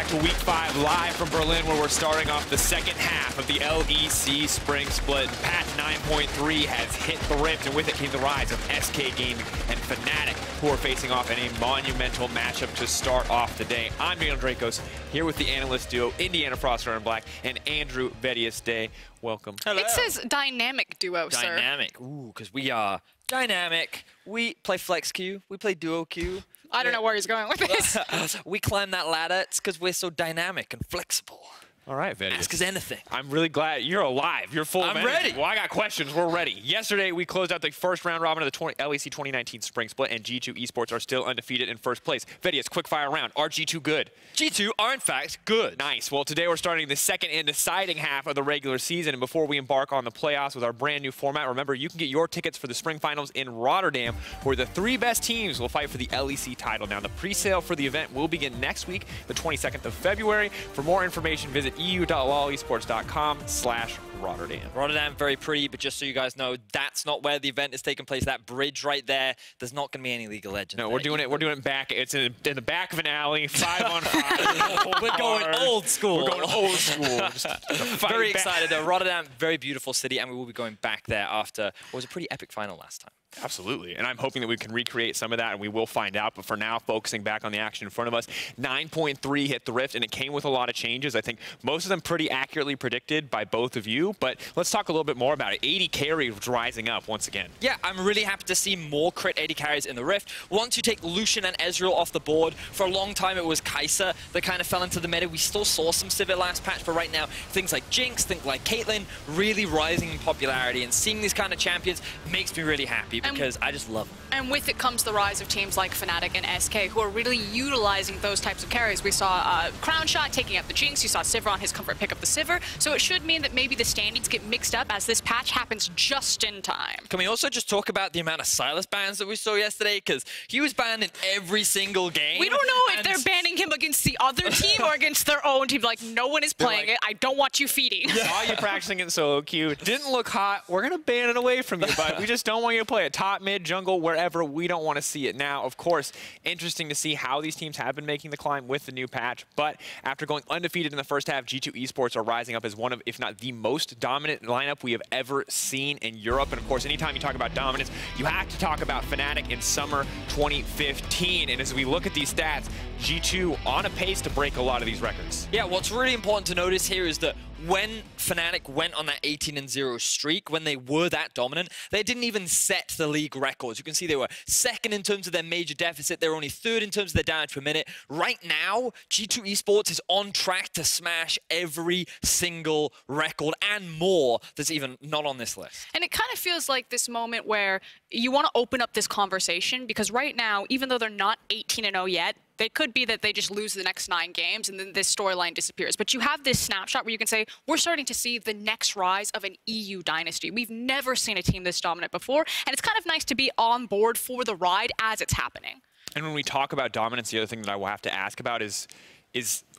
back to Week 5 live from Berlin, where we're starting off the second half of the LEC Spring Split. Patch 9.3 has hit the rift, and with it came the rise of SK Gaming and Fnatic, who are facing off in a monumental matchup to start off the day. I'm Daniel Dracos, here with the analyst duo, Indiana Froster in Black and Andrew Vedius Day. Welcome. Hello. It says dynamic duo, sir. Dynamic. Ooh, because we are dynamic. We play flex queue. We play duo queue. I don't know where he's going with this. We climb that ladder. It's because we're so dynamic and flexible. All right, Vedius. Ask us anything. I'm really glad you're alive. You're full of energy. ready. Well, I got questions. We're ready. Yesterday, we closed out the first round robin of the LEC 2019 Spring Split, and G2 Esports are still undefeated in first place. Vedius, quick fire round. Are G2 good? G2 are, in fact, good. Nice. Well, today we're starting the second and deciding half of the regular season, and before we embark on the playoffs with our brand new format, remember, you can get your tickets for the spring finals in Rotterdam, where the 3 best teams will fight for the LEC title. Now, the pre-sale for the event will begin next week, the 22nd of February. For more information, visit eu.lolesports.com/Rotterdam. Rotterdam, very pretty, but just so you guys know, that's not where the event is taking place. That bridge right there, there's not going to be any League of Legends. No, we're doing it back. It's in the back of an alley, 5-on-5. We're going old school. We're going old school. Very excited though. Rotterdam, very beautiful city, and we will be going back there after what was a pretty epic final last time. Absolutely, and I'm hoping that we can recreate some of that, and we will find out. But for now, focusing back on the action in front of us, 9.3 hit the rift, and it came with a lot of changes. I think most of them pretty accurately predicted by both of you, but let's talk a little bit more about it. 80 carries rising up once again. Yeah, I'm really happy to see more crit 80 carries in the rift. Once you take Lucian and Ezreal off the board, for a long time it was Kai'Sa that kind of fell into the meta. We still saw some Sivir last patch, but right now, things like Jinx, things like Caitlyn, really rising in popularity, and seeing these kind of champions makes me really happy, because I just love them. And with it comes the rise of teams like Fnatic and SK, who are really utilizing those types of carries. We saw Crown Shot taking up the Jinx. You saw Sivir on his comfort pick up the Sivir. So it should mean that maybe the standings get mixed up as this patch happens just in time. Can we also just talk about the amount of Sylas bans that we saw yesterday? Because he was banned in every single game. We don't know if they're banning him against the other team or against their own team. Like, no one is playing it. I don't want you feeding. Saw you practicing in solo queue. Didn't look hot. We're going to ban it away from you, but we just don't want you to play it. Top, mid, jungle, wherever. We don't want to see it. Now, of course, interesting to see how these teams have been making the climb with the new patch, but after going undefeated in the first half, G2 Esports are rising up as one of, if not the most dominant lineup we have ever seen in Europe. And of course, anytime you talk about dominance, you have to talk about Fnatic in summer 2015. And as we look at these stats, G2 on a pace to break a lot of these records. Yeah, what's really important to notice here is that when Fnatic went on that 18-0 streak, when they were that dominant, they didn't even set the league records. You can see they were second in terms of their major deficit. They were only third in terms of their damage per minute. Right now, G2 Esports is on track to smash every single record and more that's even not on this list. And it kind of feels like this moment where you want to open up this conversation, because right now, even though they're not 18-0 yet, they could be that they just lose the next 9 games and then this storyline disappears. But you have this snapshot where you can say, we're starting to see the next rise of an EU dynasty. We've never seen a team this dominant before, and it's kind of nice to be on board for the ride as it's happening. And when we talk about dominance, the other thing that I will have to ask about is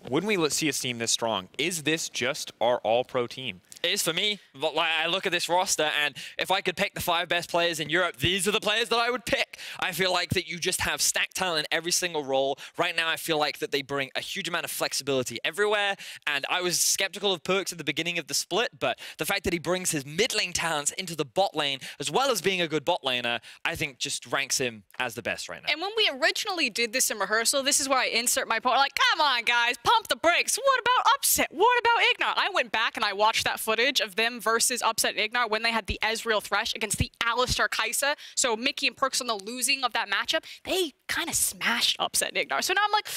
when we see a team this strong, is this just our all-pro team? It is for me. I look at this roster, and if I could pick the 5 best players in Europe, these are the players that I would pick. I feel like that you just have stacked talent in every single role. Right now, I feel like that they bring a huge amount of flexibility everywhere, and I was skeptical of Perkz at the beginning of the split, but the fact that he brings his mid lane talents into the bot lane, as well as being a good bot laner, I think just ranks him as the best right now. And when we originally did this in rehearsal, this is where I insert my point. Like, come on, guys, pump the brakes. What about Upset? What about Ignite? I went back and I watched that footage of them versus Upset and Ignite when they had the Ezreal Thresh against the Alistar Kai'Sa. So Mickey and Perkz on the losing of that matchup, they kind of smashed Upset and Ignite. So now I'm like,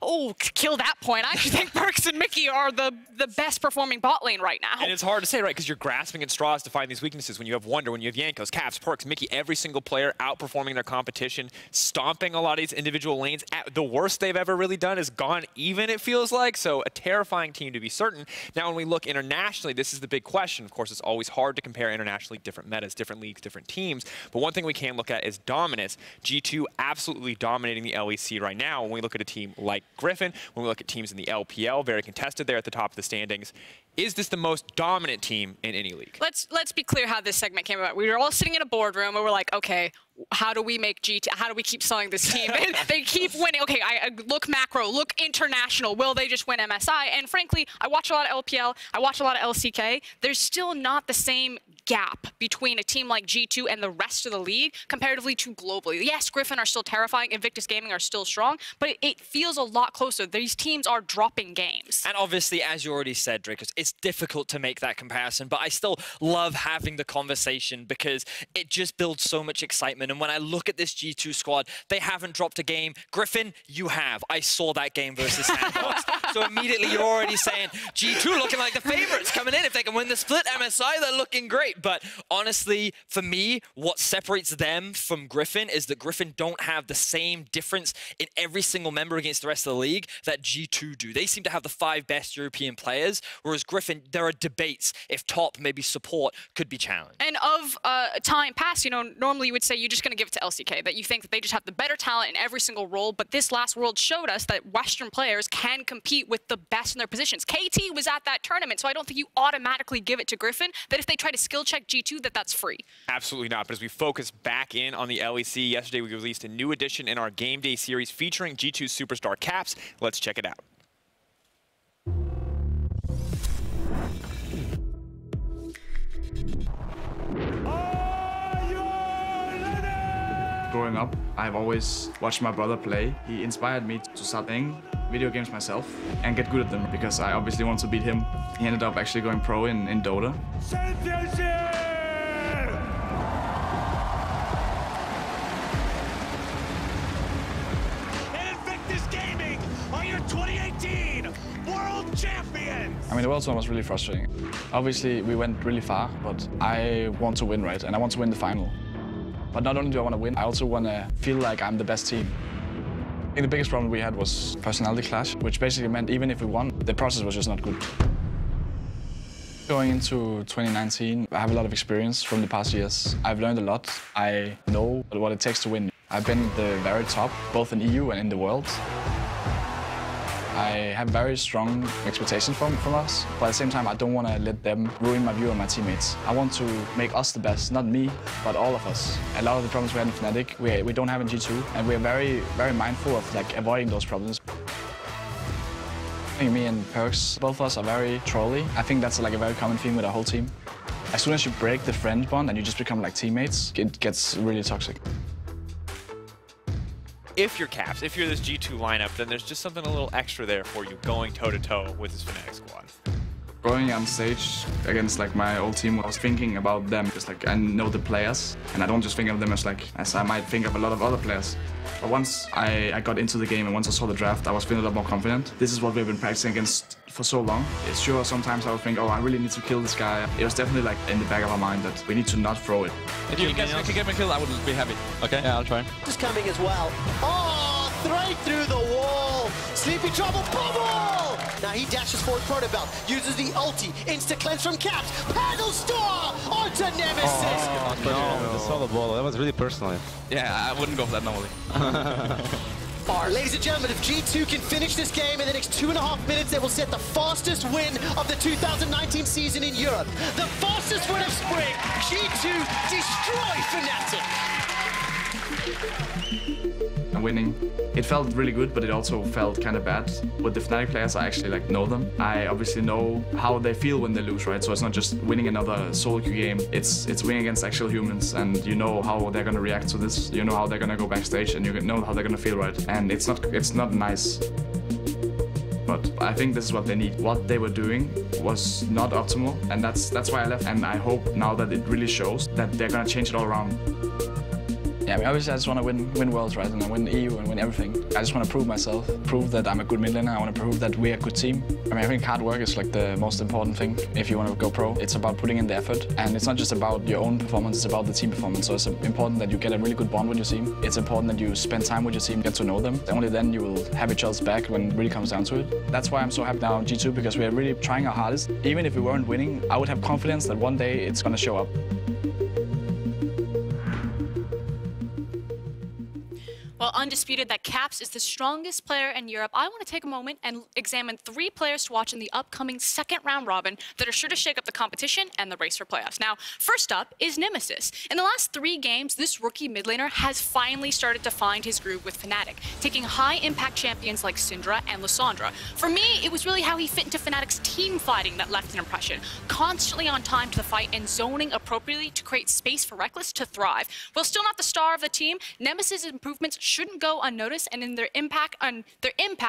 oh, kill that point. I actually think Perkz and Mickey are the best performing bot lane right now. And it's hard to say, right, because you're grasping at straws to find these weaknesses. When you have Wonder, when you have Jankos, Caps, Perkz, Mickey, every single player outperforming their competition, stomping a lot of these individual lanes. The worst they've ever really done is gone even, it feels like. So a terrifying team to be certain. Now, when we look internationally, this is the big question. Of course, it's always hard to compare internationally, different metas, different leagues, different teams. But one thing we can look at is dominance. G2 absolutely dominating the LEC right now. When we look at a team like Griffin, when we look at teams in the LPL, very contested there at the top of the standings, Is this the most dominant team in any league? Let's be clear how this segment came about. We were all sitting in a boardroom and we're like, okay, how do we make how do we keep selling this team? They keep winning. Okay, I look macro, look international. Will they just win MSI? And frankly, I watch a lot of LPL. I watch a lot of LCK. There's still not the same gap between a team like G2 and the rest of the league comparatively to globally. Yes, Griffin are still terrifying, Invictus Gaming are still strong, but it feels a lot closer. These teams are dropping games. And obviously, as you already said, Dracos, it's difficult to make that comparison, but I still love having the conversation because it just builds so much excitement. And when I look at this G2 squad, they haven't dropped a game. Griffin, you have. I saw that game versus Sandbox. So immediately you're already saying, G2 looking like the favorites coming in. If they can win the split MSI, they're looking great. But honestly, for me, what separates them from Griffin is that Griffin don't have the same difference in every single member against the rest of the league that G2 do. They seem to have the 5 best European players, whereas Griffin, there are debates if top, maybe support, could be challenged. And of time past, you know, normally you would say you're just going to give it to LCK, that you think that they just have the better talent in every single role, but this last World showed us that Western players can compete with the best in their positions. KT was at that tournament, so I don't think you automatically give it to Griffin, that if they try to skill check G2, that's free. Absolutely not. But as we focus back in on the LEC, yesterday we released a new edition in our Game Day series featuring G2 superstar Caps. Let's check it out. Growing up, I've always watched my brother play. He inspired me to start playing video games myself and get good at them because I obviously want to beat him. He ended up actually going pro in Dota. Invictus Gaming are your 2018 World Champions! I mean, the World Tour was really frustrating. Obviously, we went really far, but I want to win, right? And I want to win the final. But not only do I want to win, I also want to feel like I'm the best team. I think the biggest problem we had was personality clash, which basically meant even if we won, the process was just not good. Going into 2019, I have a lot of experience from the past years. I've learned a lot. I know what it takes to win. I've been at the very top, both in EU and in the world. I have very strong expectations from us, but at the same time, I don't want to let them ruin my view on my teammates. I want to make us the best, not me, but all of us. A lot of the problems we had in Fnatic, we don't have in G2, and we're very, very mindful of like avoiding those problems. I think me and Perks, both of us are very trolly. I think that's like a very common theme with our whole team. As soon as you break the friend bond and you just become like teammates, it gets really toxic. If you're Caps, if you're this G2 lineup, then there's just something a little extra there for you going toe-to-toe with this Fnatic squad. Going on stage against like my old team, I was thinking about them just like I know the players, and I don't just think of them as I might think of a lot of other players. But once I got into the game and once I saw the draft, I was feeling a lot more confident. This is what we've been practicing against for so long. It's sure sometimes I would think, oh, I really need to kill this guy. It was definitely like in the back of our mind that we need to not throw it. If you guys can get me killed, I would be happy. Okay, yeah, I'll try. Just coming as well. Oh, right through the wall. Sleepy Trouble bubble. Now he dashes forward Protobelt, uses the ulti, insta cleanse from Caps, paddle star onto Nemesis. Oh, no, the solo ball, that was really personal. Yeah, I wouldn't go for that normally. Ladies and gentlemen, if G2 can finish this game in the next 2.5 minutes, they will set the fastest win of the 2019 season in Europe. The fastest win of spring. G2 destroy Fnatic. Winning. It felt really good, but it also felt kind of bad. With the Fnatic players, I actually like know them. I obviously know how they feel when they lose, right? So it's not just winning another solo queue game. It's winning against actual humans, and you know how they're gonna react to this. You know how they're gonna go backstage, and you know how they're gonna feel, right? And it's not nice. But I think this is what they need. What they were doing was not optimal, and that's why I left. And I hope now that it really shows that they're gonna change it all around. Yeah, I mean, obviously I just want to win Worlds, right? And win EU and win everything. I just want to prove myself, prove that I'm a good mid laner. I want to prove that we're a good team. I mean, I think hard work is like the most important thing if you want to go pro. It's about putting in the effort. And it's not just about your own performance, it's about the team performance. So it's important that you get a really good bond with your team. It's important that you spend time with your team, get to know them. Only then you will have each other's back when it really comes down to it. That's why I'm so happy now in G2, because we are really trying our hardest. Even if we weren't winning, I would have confidence that one day it's going to show up. Well, undisputed that Caps is the strongest player in Europe, I want to take a moment and examine 3 players to watch in the upcoming second round robin that are sure to shake up the competition and the race for playoffs. Now, first up is Nemesis. In the last 3 games, this rookie mid laner has finally started to find his groove with Fnatic, taking high-impact champions like Syndra and Lissandra. For me, it was really how he fit into Fnatic's team fighting that left an impression, constantly on time to the fight and zoning appropriately to create space for Reckless to thrive. While still not the star of the team, Nemesis' improvements shouldn't go unnoticed and in their impact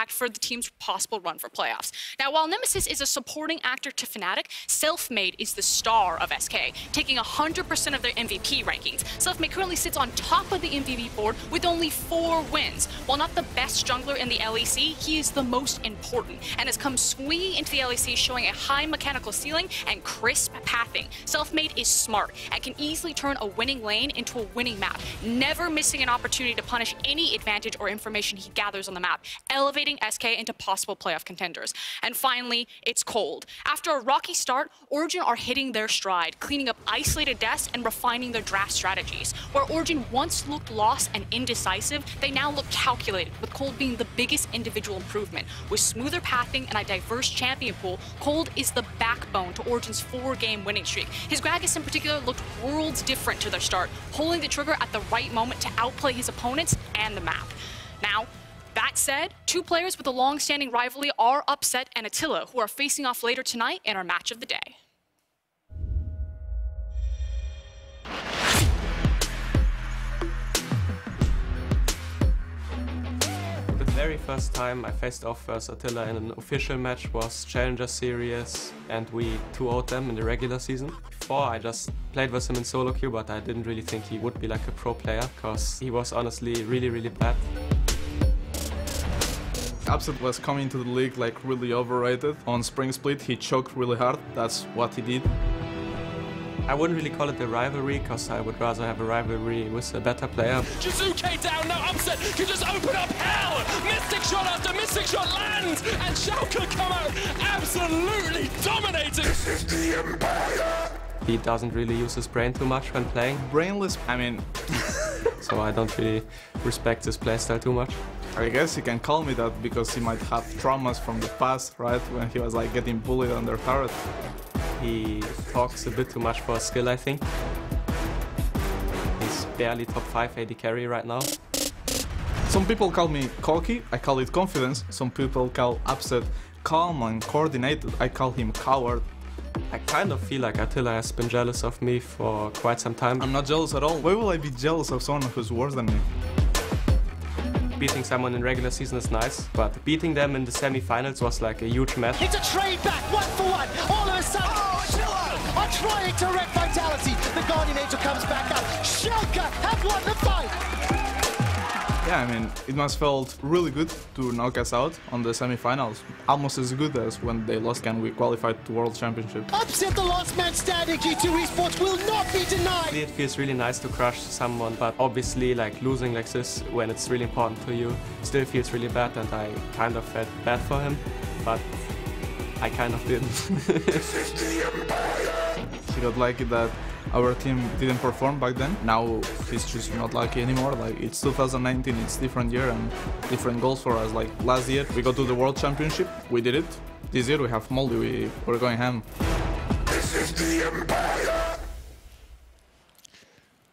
for the team's possible run for playoffs. Now, while Nemesis is a supporting actor to Fnatic, Selfmade is the star of SK, taking 100% of their MVP rankings. Selfmade currently sits on top of the MVP board with only 4 wins. While not the best jungler in the LEC, he is the most important and has come swinging into the LEC, showing a high mechanical ceiling and crisp pathing. Selfmade is smart and can easily turn a winning lane into a winning map, never missing an opportunity to punish any advantage or information he gathers on the map, elevating SK into possible playoff contenders. And finally, it's Cold. After a rocky start, Origin are hitting their stride, cleaning up isolated deaths and refining their draft strategies. Where Origin once looked lost and indecisive, they now look calculated, with Cold being the biggest individual improvement. With smoother pathing and a diverse champion pool, Cold is the backbone to Origin's 4-game winning streak. His Gragas in particular looked worlds different to their start, pulling the trigger at the right moment to outplay his opponents and the map. Now, that said, 2 players with a long-standing rivalry are Upset and Attila, who are facing off later tonight in our match of the day. The very first time I faced off versus Attila in an official match was Challenger Series, and we 2-0'd them in the regular season. Before I just played with him in solo queue, but I didn't really think he would be like a pro player, because he was honestly really bad. Upset was coming to the league like really overrated. On Spring Split he choked really hard, that's what he did. I wouldn't really call it a rivalry, because I would rather have a rivalry with a better player. CHK down, now Upset can just open up hell! Mystic shot after Mystic shot lands! And CHK come out absolutely dominating! This is the Empire! He doesn't really use his brain too much when playing. Brainless, I mean... So I don't really respect his playstyle too much. I guess you can call me that because he might have traumas from the past, right? When he was like getting bullied under turret. He talks a bit too much for his skill, I think. He's barely top 5 AD carry right now. Some people call me cocky, I call it confidence. Some people call Upset calm and coordinated, I call him coward. I kind of feel like Attila has been jealous of me for quite some time. I'm not jealous at all. Why will I be jealous of someone who's worse than me? Beating someone in regular season is nice, but beating them in the semi-finals was like a huge match. It's a trade back, 1-for-1. All of a sudden, Attila are trying to wreck Vitality. The Guardian Angel comes back up. CHK have won the fight. Yeah, I mean, it must felt really good to knock us out on the semi-finals. Almost as good as when they lost and we qualified to World Championship. Upset the last man standing. G2 Esports will not be denied. It feels really nice to crush someone, but obviously like losing like this when it's really important to you still feels really bad, and I kind of felt bad for him, but I kind of didn't. He got lucky that our team didn't perform back then. Now he's just not lucky anymore. Like, it's 2019, it's different year and different goals for us. Like last year we got to the World Championship, we did it. This year we have Moldy, we're going ham. This is the Empire!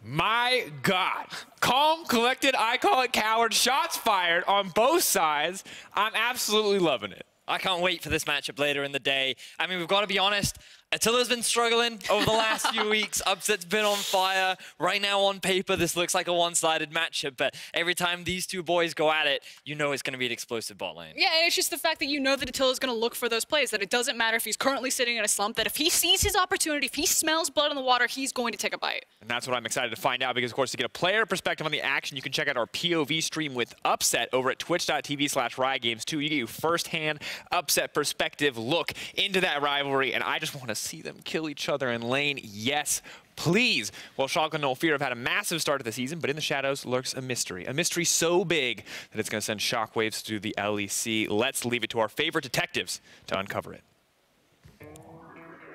My God. Calm, collected, I call it coward. Shots fired on both sides. I'm absolutely loving it. I can't wait for this matchup later in the day. I mean, we've got to be honest. Attila's been struggling over the last few weeks. Upset's been on fire. Right now on paper, this looks like a one-sided matchup, but every time these 2 boys go at it, you know it's going to be an explosive bot lane. Yeah, and it's just the fact that you know that Attila's going to look for those plays, that it doesn't matter if he's currently sitting in a slump, that if he sees his opportunity, if he smells blood in the water, he's going to take a bite. And that's what I'm excited to find out, because, of course, to get a player perspective on the action, you can check out our POV stream with Upset over at twitch.tv/RyGames2. You get your first-hand Upset perspective look into that rivalry, and I just want to see them kill each other in lane. Yes, please. Well, CHK and No Fear have had a massive start to the season, but in the shadows lurks a mystery so big that it's going to send shockwaves through the LEC. Let's leave it to our favorite detectives to uncover it.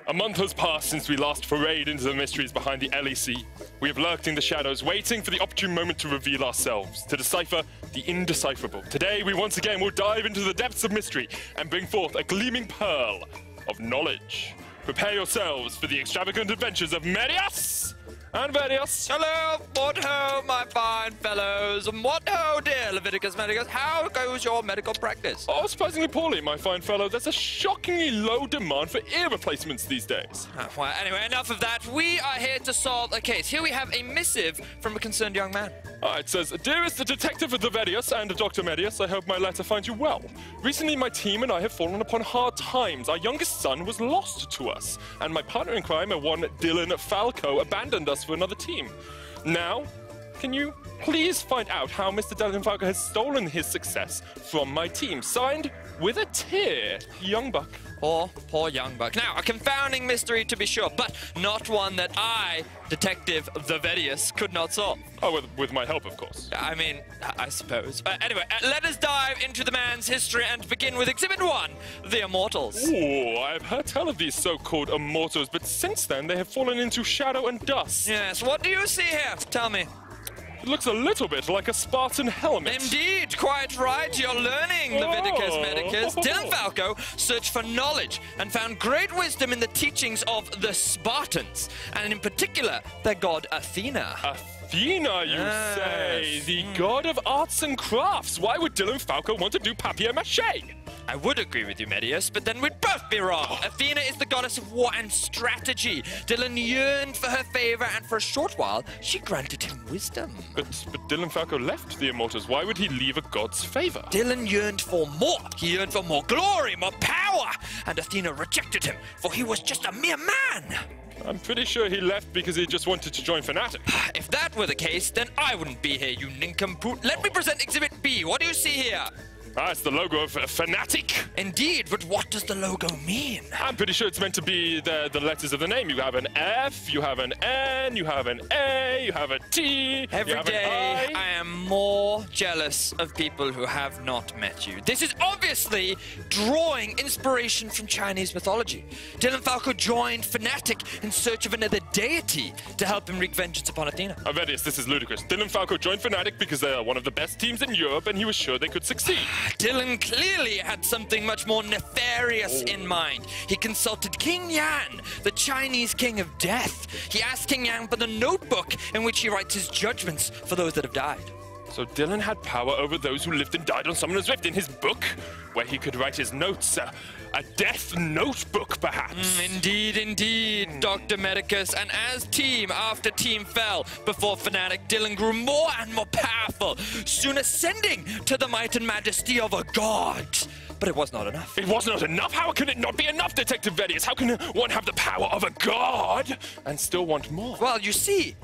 A month has passed since we last forayed into the mysteries behind the LEC. We have lurked in the shadows, waiting for the opportune moment to reveal ourselves, to decipher the indecipherable. Today, we once again will dive into the depths of mystery and bring forth a gleaming pearl of knowledge. Prepare yourselves for the extravagant adventures of Medias and Vedias. Hello, what ho, my fine fellows, and what ho, dear Leviticus Medicus. How goes your medical practice? Oh, surprisingly poorly, my fine fellow. There's a shockingly low demand for ear replacements these days. Well, anyway, enough of that. We are here to solve a case. Here we have a missive from a concerned young man. It says, Dearest Detective of the Vedius and Dr. Medius, I hope my letter finds you well. Recently, my team and I have fallen upon hard times. Our youngest son was lost to us, and my partner in crime, one Dylan Falco, abandoned us for another team. Now, can you please find out how Mr. Dylan Falco has stolen his success from my team? Signed with a tear, Young Buck. Poor young buck. Now, a confounding mystery to be sure, but not one that I, Detective the Vedius, could not solve. Oh, with my help, of course. I mean, I suppose. Anyway, let us dive into the man's history and begin with Exhibit 1, the Immortals. Ooh, I've heard tell of these so-called Immortals, but since then they have fallen into shadow and dust. Yes, what do you see here? Tell me. It looks a little bit like a Spartan helmet. Indeed, quite right. You're learning, Leviticus Medicus. Dylan Falco searched for knowledge and found great wisdom in the teachings of the Spartans, and in particular, their god Athena. Athena, you say? The god of arts and crafts. Why would Dylan Falco want to do papier-mâché? I would agree with you, Medius, but then we'd both be wrong. Athena is the goddess of war and strategy. Dylan yearned for her favor, and for a short while, she granted him wisdom. But Dylan Falco left the Immortals. Why would he leave a god's favor? Dylan yearned for more. He yearned for more glory, more power. And Athena rejected him, for he was just a mere man. I'm pretty sure he left because he just wanted to join Fnatic. If that were the case, then I wouldn't be here, you nincompoop. Let me present Exhibit B. What do you see here? It's the logo of Fnatic. Indeed, but what does the logo mean? I'm pretty sure it's meant to be the letters of the name. You have an F, you have an N, you have an A, you have a T, Every day, I am more jealous of people who have not met you. This is obviously drawing inspiration from Chinese mythology. Dylan Falco joined Fnatic in search of another deity to help him wreak vengeance upon Athena. Vedius, this is ludicrous. Dylan Falco joined Fnatic because they are one of the best teams in Europe, and he was sure they could succeed. Dylan clearly had something much more nefarious in mind. He consulted King Yan, the Chinese king of death. He asked King Yan for the notebook in which he writes his judgments for those that have died. So Dylan had power over those who lived and died on Summoner's Rift in his book, where he could write his notes. A death notebook, perhaps. Indeed, Dr. Medicus. And as team after team fell before Fnatic, Dylan grew more and more powerful, soon ascending to the might and majesty of a god. But it was not enough. It was not enough? How can it not be enough, Detective Vedius? How can one have the power of a god and still want more? Well, you see,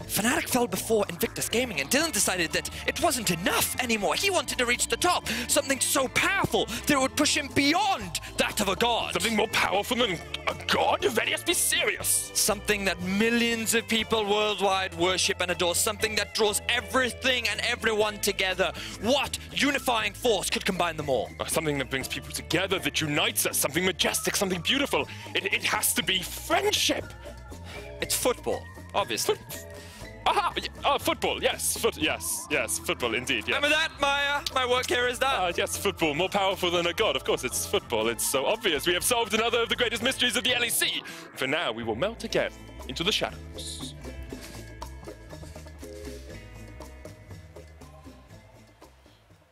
Fnatic fell before Invictus Gaming, and Dylan decided that it wasn't enough anymore. He wanted to reach the top, something so powerful that it would push him beyond that of a god. Something more powerful than a god? Vedius, be serious. Something that millions of people worldwide worship and adore, something that draws everything and everyone together. What unifying force could combine them all? Something that brings people together, that unites us, something majestic, something beautiful. It has to be friendship. It's football, obviously. Football, yes. Yes, football, indeed, yes. And with that, my work here is done. Yes, football, more powerful than a god. Of course, it's football. It's so obvious. We have solved another of the greatest mysteries of the LEC. For now, we will melt again into the shadows.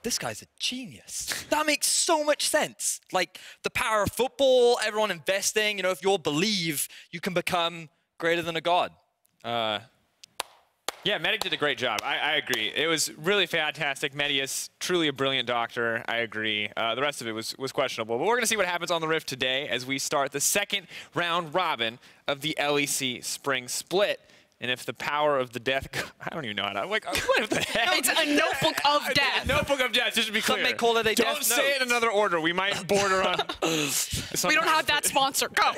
This guy's a genius. That makes so much sense. Like, the power of football, everyone investing, if you all believe, you can become greater than a god. Yeah, Medic did a great job. I agree. It was really fantastic. Medius, truly a brilliant doctor. I agree. The rest of it was questionable. But we're going to see what happens on the Rift today as we start the second round robin of the LEC Spring Split. And if the power of the death, I don't even know how to, like, what the hell? It's a notebook of death. A notebook of death, just to be clear. Some may call it a Don't death say note. it in another order. We might border on. We don't have that sponsor. Go.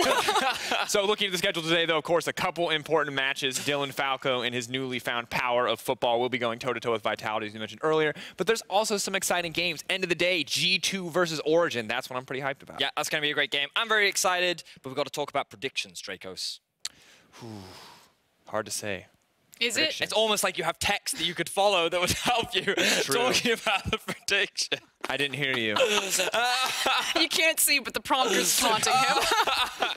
So looking at the schedule today, though, of course, a couple important matches. Dylan Falco and his newly found power of football will be going toe-to-toe with Vitality, as you mentioned earlier. But there's also some exciting games. End of the day, G2 versus Origin. That's what I'm pretty hyped about. Yeah, that's going to be a great game. I'm very excited, but we've got to talk about predictions, Dracos. Hard to say. Is it? It's almost like you have text that you could follow that would help you talking about the prediction. I didn't hear you. You can't see, but the prompter's taunting him.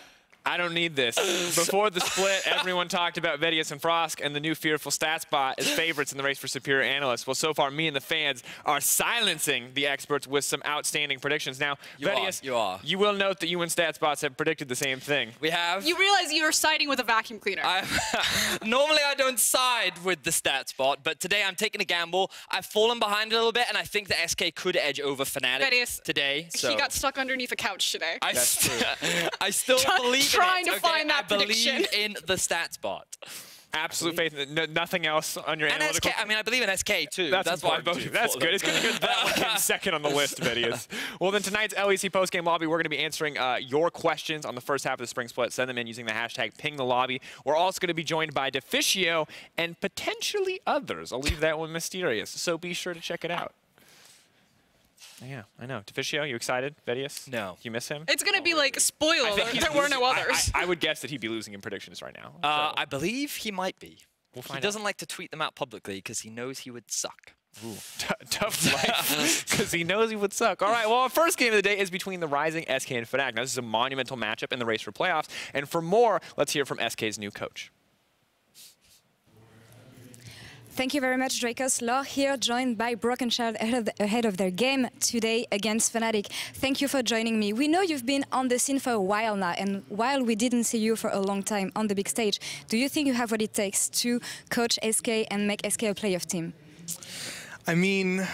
I don't need this. Before the split, everyone talked about VODS and Frosk and the new Fearful Stats bot as favorites in the race for Superior Analysts. Well, so far, me and the fans are silencing the experts with some outstanding predictions. Now, VODS, you will note that you and Stats bots have predicted the same thing. We have. You realize you are siding with a vacuum cleaner. Normally, I don't side with the Stats bot, but today I'm taking a gamble. I've fallen behind a little bit, and I think that SK could edge over Fnatic today. So. He got stuck underneath a couch today. I still believe trying to find that prediction. I believe in the Stats bot. Absolute faith. Nothing else on your analytical. SK, I mean, I believe in SK too. That's why I voted. That's good. It's good that one came second on the list, VODS. Well, then tonight's LEC postgame lobby, we're going to be answering your questions on the first half of the spring split. Send them in using the hashtag #PingTheLobby. We're also going to be joined by Deficio and potentially others. I'll leave that one mysterious, so be sure to check it out. Yeah, I know. Deficio, you excited, VODS? No. You miss him? It's going to be like, spoiler alert, there were no others. I would guess that he'd be losing in predictions right now. I believe he might be. He doesn't like to tweet them out publicly because he knows he would suck. Ooh, tough life, because he knows he would suck. All right, well, our first game of the day is between the rising SK and Fnatic. Now, this is a monumental matchup in the race for playoffs. And for more, let's hear from SK's new coach. Thank you very much, Dracos. Law here, joined by Broken Child ahead of their game today against Fnatic. Thank you for joining me. We know you've been on the scene for a while now, and while we didn't see you for a long time on the big stage, do you think you have what it takes to coach SK and make SK a playoff team? I mean,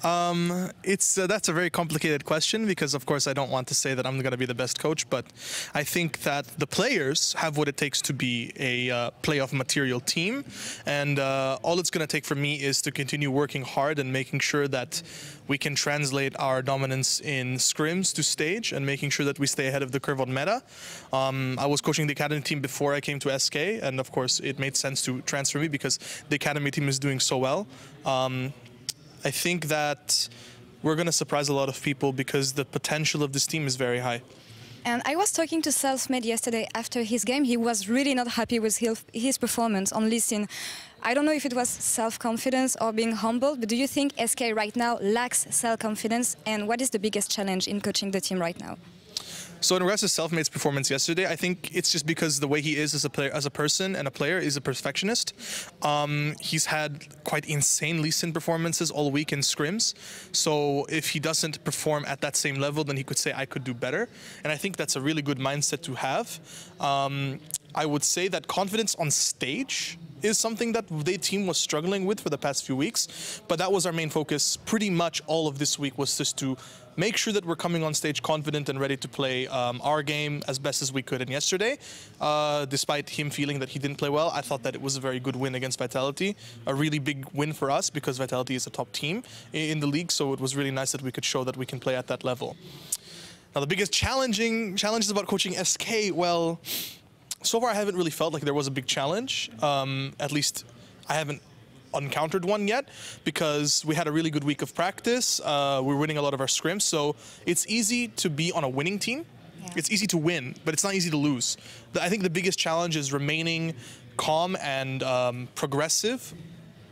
that's a very complicated question because, of course, I don't want to say that I'm going to be the best coach, but I think that the players have what it takes to be a playoff material team, and all it's going to take for me is to continue working hard and making sure that we can translate our dominance in scrims to stage and making sure that we stay ahead of the curve on meta. I was coaching the academy team before I came to SK, and of course it made sense to transfer me because the academy team is doing so well. I think that we're going to surprise a lot of people because the potential of this team is very high. And I was talking to Selfmade yesterday after his game. He was really not happy with his performance on Lee Sin. I don't know if it was self-confidence or being humble, but do you think SK right now lacks self-confidence? And what is the biggest challenge in coaching the team right now? So in regards to Selfmade's performance yesterday, I think it's just because the way he is as a player, as a person and a player, is a perfectionist. He's had quite insane Lee Sin performances all week in scrims. So if he doesn't perform at that same level, then he could say, I could do better. And I think that's a really good mindset to have. I would say that confidence on stage is something that the team was struggling with for the past few weeks. But that was our main focus pretty much all of this week, was just to make sure that we're coming on stage confident and ready to play our game as best as we could. And yesterday, despite him feeling that he didn't play well, I thought that it was a very good win against Vitality. A really big win for us because Vitality is a top team in the league. So it was really nice that we could show that we can play at that level. Now, the biggest challenges about coaching SK, well, so far I haven't really felt like there was a big challenge. At least I haven't encountered one yet because we had a really good week of practice. We're winning a lot of our scrims, so it's easy to be on a winning team. Yeah. It's easy to win, but it's not easy to lose. I think the biggest challenge is remaining calm and progressive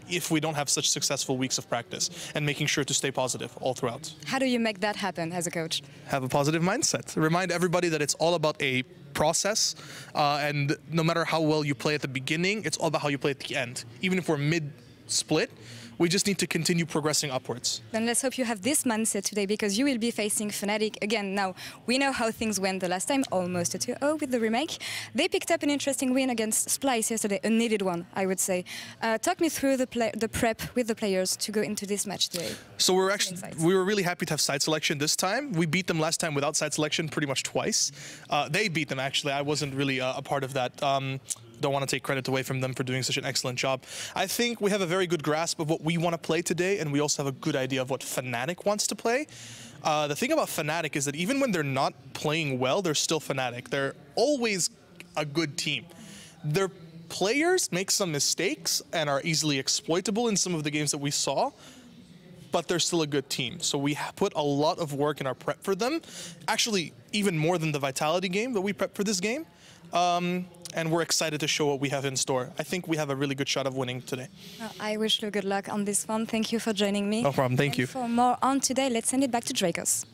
if we don't have such successful weeks of practice, and making sure to stay positive all throughout. How do you make that happen as a coach? Have a positive mindset. Remind everybody that it's all about a process, and no matter how well you play at the beginning, it's all about how you play at the end. Even if we're mid-split, we just need to continue progressing upwards. Then let's hope you have this mindset today, because you will be facing Fnatic again. Now, we know how things went the last time, almost a 2-0 with the remake. They picked up an interesting win against Splice yesterday, a needed one, I would say. Talk me through the prep with the players to go into this match today. So we were really happy to have side selection this time. We beat them last time without side selection pretty much twice. They beat them, actually. I wasn't really a part of that. don't want to take credit away from them for doing such an excellent job. I think we have a very good grasp of what we want to play today, and we also have a good idea of what Fnatic wants to play. The thing about Fnatic is that even when they're not playing well, they're still Fnatic. They're always a good team. Their players make some mistakes and are easily exploitable in some of the games that we saw, but they're still a good team. So we put a lot of work in our prep for them, actually even more than the Vitality game that we prepped for this game. And we're excited to show what we have in store. I think we have a really good shot of winning today. I wish you good luck on this one. Thank you for joining me. No problem, thank you. For more on today, let's send it back to Dracos.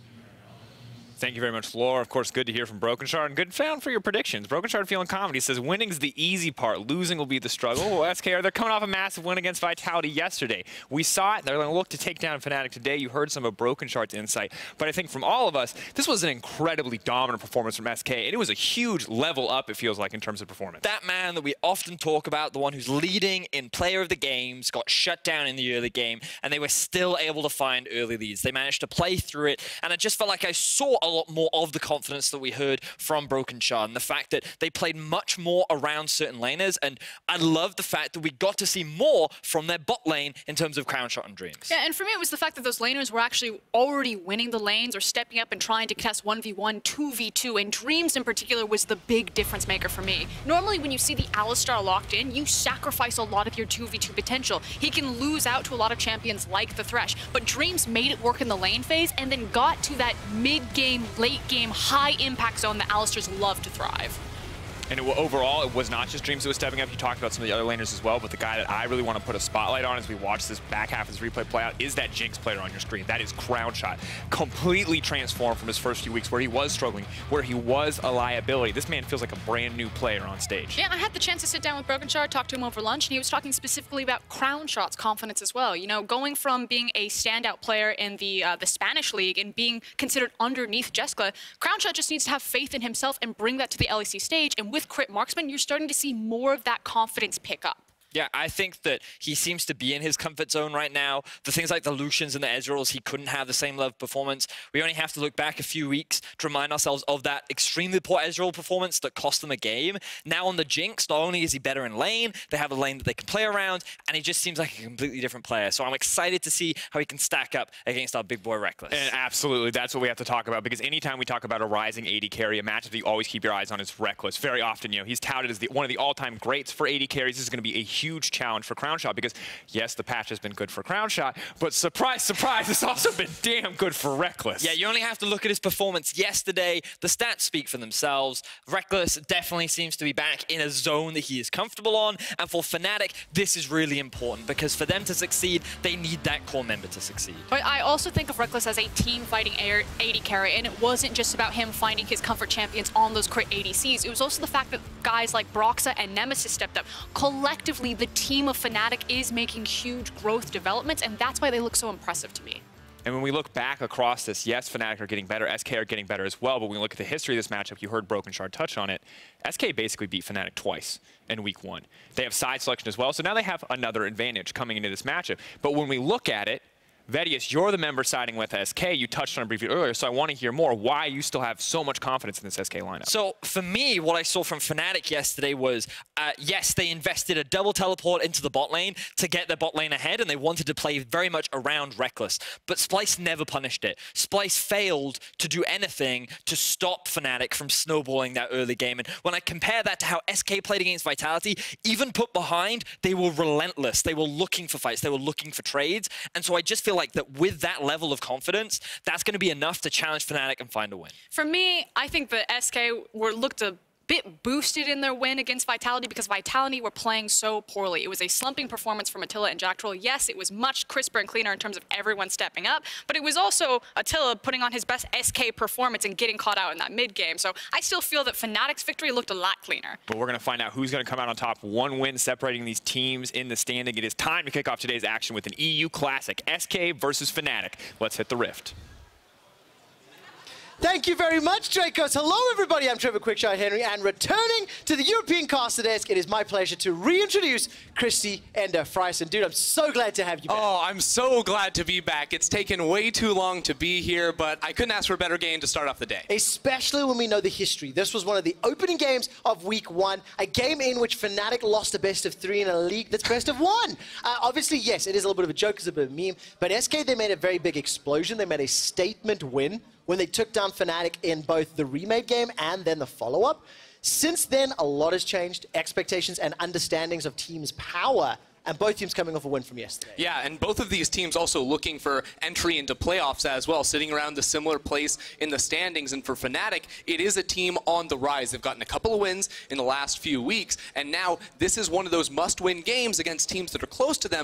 Thank you very much, Laura. Of course, good to hear from Brokenshard, and good found for your predictions. Brokenshard feeling confident. He says winning's the easy part, losing will be the struggle. Well, SKR, they're coming off a massive win against Vitality yesterday. We saw it. They're going to look to take down Fnatic today. You heard some of Brokenshard's insight. But I think from all of us, this was an incredibly dominant performance from SK, and it was a huge level up, it feels like, in terms of performance. That man that we often talk about, the one who's leading in player of the games, got shut down in the early game, and they were still able to find early leads. They managed to play through it, and I just felt like I saw a lot more of the confidence that we heard from Brokenshard, and the fact that they played much more around certain laners, and I love the fact that we got to see more from their bot lane in terms of CrownShot and Dreams. Yeah, and for me it was the fact that those laners were actually already winning the lanes or stepping up and trying to contest 1v1, 2v2, and Dreams in particular was the big difference maker for me. Normally when you see the Alistar locked in, you sacrifice a lot of your 2v2 potential. He can lose out to a lot of champions like the Thresh, but Dreams made it work in the lane phase and then got to that mid-game, late-game, high-impact zone that Alistar's love to thrive. And overall, it was not just Dreams that was stepping up. You talked about some of the other laners as well, but the guy that I really want to put a spotlight on as we watch this back half of this replay play out is that Jinx player on your screen. That is CrownShot. Completely transformed from his first few weeks where he was struggling, where he was a liability. This man feels like a brand new player on stage. Yeah, I had the chance to sit down with Brokenshard, talk to him over lunch, and he was talking specifically about CrownShot's confidence as well. You know, going from being a standout player in the Spanish league and being considered underneath Jessica, CrownShot just needs to have faith in himself and bring that to the LEC stage, and with crit marksman, you're starting to see more of that confidence pick up. Yeah, I think that he seems to be in his comfort zone right now. The things like the Lucians and the Ezreals, he couldn't have the same level of performance. We only have to look back a few weeks to remind ourselves of that extremely poor Ezreal performance that cost them a game. Now on the Jinx, not only is he better in lane, they have a lane that they can play around, and he just seems like a completely different player. So I'm excited to see how he can stack up against our big boy Reckless. And absolutely, that's what we have to talk about, because anytime we talk about a rising AD carry, a matchup that you always keep your eyes on is Reckless. Very often, you know, he's touted as one of the all-time greats for AD carries. This is going to be a huge challenge for CrownShot, because yes, the patch has been good for CrownShot, but surprise, surprise, it's also been damn good for Reckless. Yeah, you only have to look at his performance yesterday. The stats speak for themselves. Reckless definitely seems to be back in a zone that he is comfortable on, and for Fnatic, this is really important, because for them to succeed, they need that core member to succeed. But I also think of Reckless as a team-fighting AD carry, and it wasn't just about him finding his comfort champions on those crit ADCs. It was also the fact that guys like Broxa and Nemesis stepped up. Collectively, the team of Fnatic is making huge growth developments, and that's why they look so impressive to me. And when we look back across this, yes, Fnatic are getting better, SK are getting better as well, but when we look at the history of this matchup, you heard Brokenshard touch on it, SK basically beat Fnatic twice in week 1. They have side selection as well, so now they have another advantage coming into this matchup. But when we look at it, VODS, you're the member siding with SK. You touched on it briefly earlier, so I want to hear more why you still have so much confidence in this SK lineup. So for me, what I saw from Fnatic yesterday was, yes, they invested a double teleport into the bot lane to get their bot lane ahead, and they wanted to play very much around Reckless. But Splyce never punished it. Splyce failed to do anything to stop Fnatic from snowballing that early game. And when I compare that to how SK played against Vitality, even put behind, they were relentless. They were looking for fights. They were looking for trades. And so I just feel like that with that level of confidence, that's going to be enough to challenge Fnatic and find a win. For me, I think the SK looked a bit boosted in their win against Vitality because Vitality were playing so poorly. It was a slumping performance from Attila and Jacktroll. Yes, it was much crisper and cleaner in terms of everyone stepping up, but it was also Attila putting on his best SK performance and getting caught out in that mid game. So I still feel that Fnatic's victory looked a lot cleaner. But we're going to find out who's going to come out on top. One win separating these teams in the standing. It is time to kick off today's action with an EU Classic, SK versus Fnatic. Let's hit the rift. Thank you very much, Dracos. Hello, everybody. I'm Trevor Quickshot Henry, and returning to the European caster desk, it is my pleasure to reintroduce Christy Ender Friesen. Dude, I'm so glad to have you back. Oh, I'm so glad to be back. It's taken way too long to be here, but I couldn't ask for a better game to start off the day. Especially when we know the history. This was one of the opening games of Week 1, a game in which Fnatic lost a best-of-3 in a league that's best-of-1. Obviously, yes, it is a little bit of a joke, it's a bit of a meme, but SK, they made a very big explosion. They made a statement win when they took down Fnatic in both the remade game and then the follow-up. Since then, a lot has changed. Expectations and understandings of teams' power, and both teams coming off a win from yesterday. Yeah, and both of these teams also looking for entry into playoffs as well, sitting around a similar place in the standings. And for Fnatic, it is a team on the rise. They've gotten a couple of wins in the last few weeks, and now this is one of those must-win games against teams that are close to them,